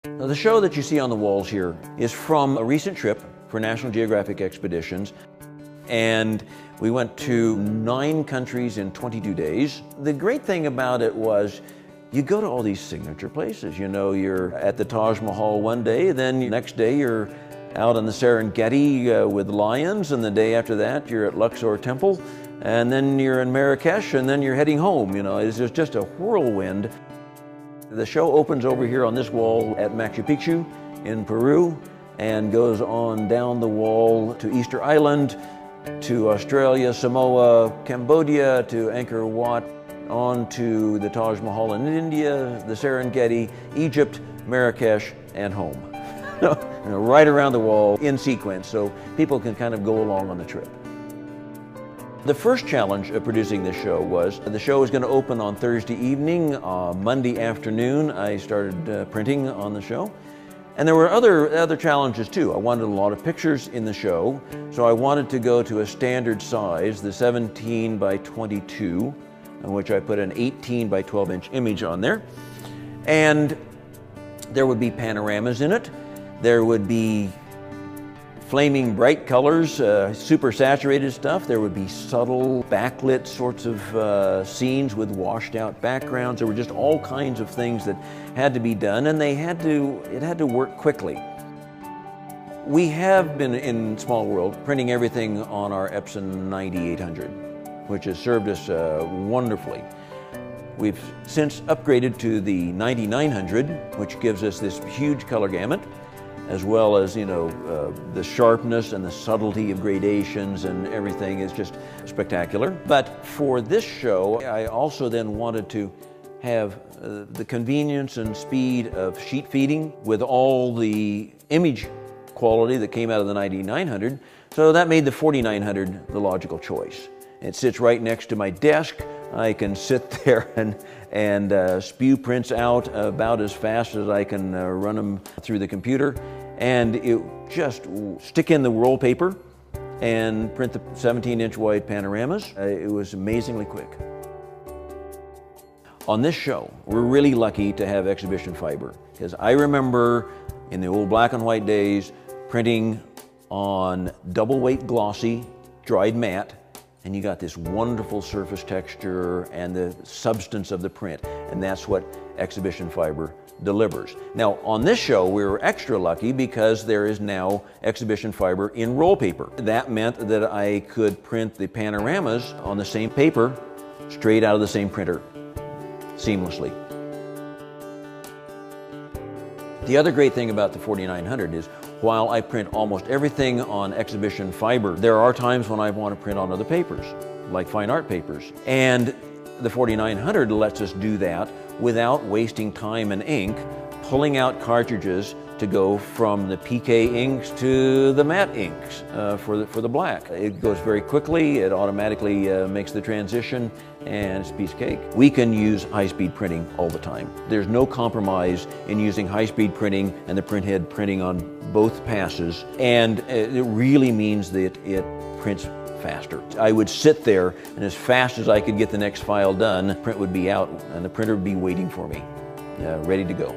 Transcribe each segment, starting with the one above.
Now, the show that you see on the walls here is from a recent trip for National Geographic expeditions, and we went to 9 countries in 22 days. The great thing about it was you go to all these signature places. You know, you're at the Taj Mahal one day, then the next day you're out on the Serengeti with lions, and the day after that you're at Luxor Temple, and then you're in Marrakesh, and then you're heading home. You know, it's just a whirlwind. The show opens over here on this wall at Machu Picchu in Peru and goes on down the wall to Easter Island, to Australia, Samoa, Cambodia, to Angkor Wat, on to the Taj Mahal in India, the Serengeti, Egypt, Marrakesh, and home. You know, right around the wall in sequence, so people can kind of go along on the trip. The first challenge of producing this show was the show was going to open on Thursday evening. Monday afternoon I started printing on the show. And there were other challenges too. I wanted a lot of pictures in the show, so I wanted to go to a standard size, the 17 by 22, in which I put an 18 by 12 inch image on there. And there would be panoramas in it. There would be flaming bright colors, super saturated stuff. There would be subtle backlit sorts of scenes with washed out backgrounds. There were just all kinds of things that had to be done, and it had to work quickly. We have been in Small World printing everything on our Epson 9800, which has served us wonderfully. We've since upgraded to the 9900, which gives us this huge color gamut, as well as, you know, the sharpness and the subtlety of gradations and everything is just spectacular. But for this show, I also then wanted to have the convenience and speed of sheet feeding with all the image quality that came out of the 9900. So that made the 4900 the logical choice. It sits right next to my desk. I can sit there and spew prints out about as fast as I can run them through the computer, and it just stick in the roll paper and print the 17-inch wide panoramas. It was amazingly quick. On this show, we're really lucky to have exhibition fiber, because I remember in the old black and white days printing on double weight glossy dried matte, and you got this wonderful surface texture and the substance of the print, and that's what exhibition fiber delivers. Now, on this show, we were extra lucky because there is now exhibition fiber in roll paper. That meant that I could print the panoramas on the same paper, straight out of the same printer, seamlessly. The other great thing about the 4900 is, while I print almost everything on exhibition fiber, there are times when I want to print on other papers, like fine art papers. And the 4900 lets us do that without wasting time and ink, pulling out cartridges to go from the PK inks to the matte inks for the black. It goes very quickly, it automatically makes the transition, and it's a piece of cake. We can use high-speed printing all the time. There's no compromise in using high-speed printing and the printhead printing on both passes, and it really means that it prints faster. I would sit there, and as fast as I could get the next file done, the print would be out and the printer would be waiting for me, ready to go.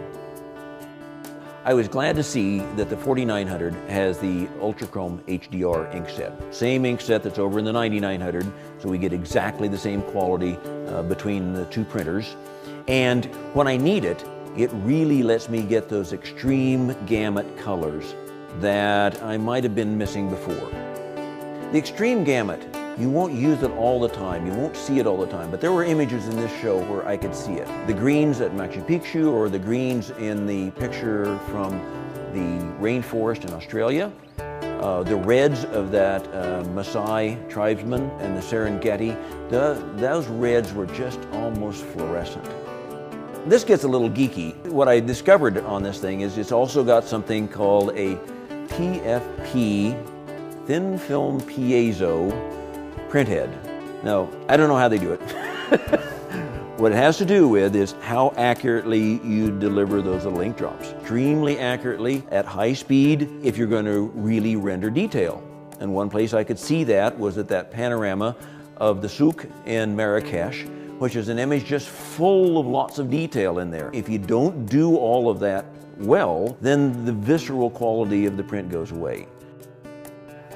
I was glad to see that the 4900 has the Monochrome HDR ink set. Same ink set that's over in the 9900, so we get exactly the same quality between the two printers. And when I need it, it really lets me get those extreme gamut colors that I might have been missing before. The extreme gamut, you won't use it all the time, you won't see it all the time, but there were images in this show where I could see it. The greens at Machu Picchu, or the greens in the picture from the rainforest in Australia, the reds of that Maasai tribesman and the Serengeti, those reds were just almost fluorescent. This gets a little geeky. What I discovered on this thing is it's also got something called a TFP, thin film piezo printhead. Now, I don't know how they do it. What it has to do with is how accurately you deliver those little ink drops. Extremely accurately at high speed if you're going to really render detail. And one place I could see that was at that panorama of the souk in Marrakesh, which is an image just full of lots of detail in there. If you don't do all of that well, then the visceral quality of the print goes away.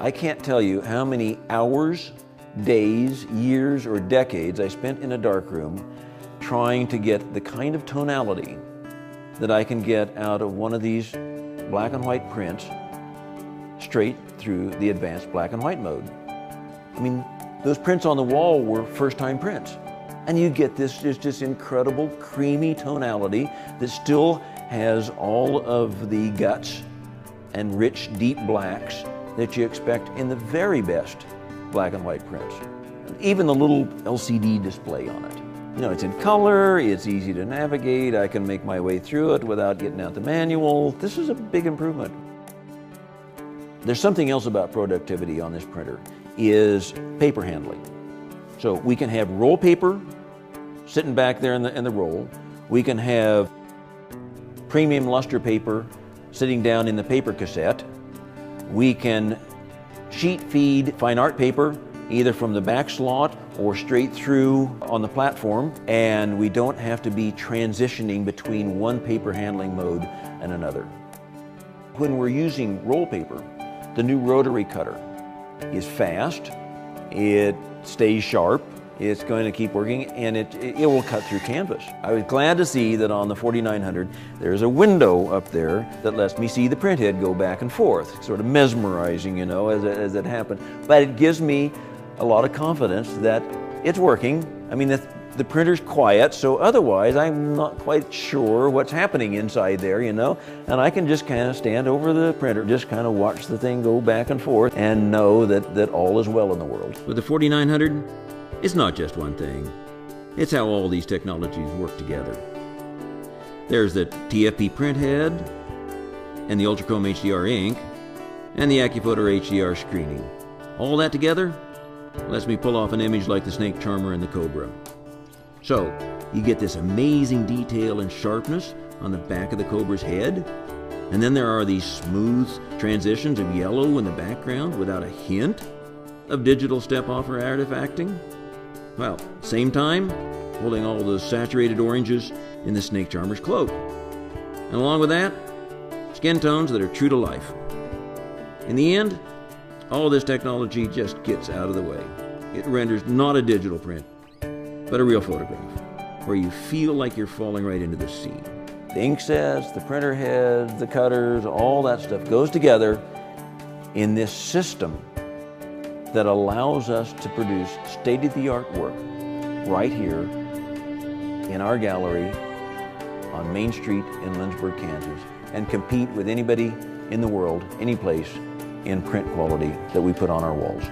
I can't tell you how many hours, days, years, or decades I spent in a darkroom trying to get the kind of tonality that I can get out of one of these black and white prints straight through the advanced black and white mode. I mean, those prints on the wall were first-time prints. And you get this incredible creamy tonality that still has all of the guts and rich, deep blacks that you expect in the very best black and white prints. Even the little LCD display on it. You know, it's in color, it's easy to navigate, I can make my way through it without getting out the manual. This is a big improvement. There's something else about productivity on this printer, is paper handling. So we can have roll paper sitting back there in the roll. We can have premium luster paper sitting down in the paper cassette. We can sheet feed fine art paper either from the back slot or straight through on the platform, and we don't have to be transitioning between one paper handling mode and another. When we're using roll paper, the new rotary cutter is fast, it stays sharp, it's going to keep working, and it will cut through canvas. I was glad to see that on the 4900 there's a window up there that lets me see the print head go back and forth. Sort of mesmerizing, you know, as it happened. But it gives me a lot of confidence that it's working. I mean, the printer's quiet, so otherwise I'm not quite sure what's happening inside there, you know, and I can just kind of stand over the printer, just kind of watch the thing go back and forth and know that all is well in the world. With the 4900, it's not just one thing. It's how all these technologies work together. There's the TFP print head, and the Ultrachrome HDR ink, and the AccuPhoto HDR screening. All that together lets me pull off an image like the snake charmer and the cobra. So, you get this amazing detail and sharpness on the back of the cobra's head, and then there are these smooth transitions of yellow in the background without a hint of digital step-off or artifacting. Well, same time, holding all those saturated oranges in the snake charmer's cloak. And along with that, skin tones that are true to life. In the end, all this technology just gets out of the way. It renders not a digital print, but a real photograph, where you feel like you're falling right into the scene. The ink sets, the printer heads, the cutters, all that stuff goes together in this system that allows us to produce state-of-the-art work right here in our gallery on Main Street in Lindsborg, Kansas, and compete with anybody in the world, any place, in print quality that we put on our walls.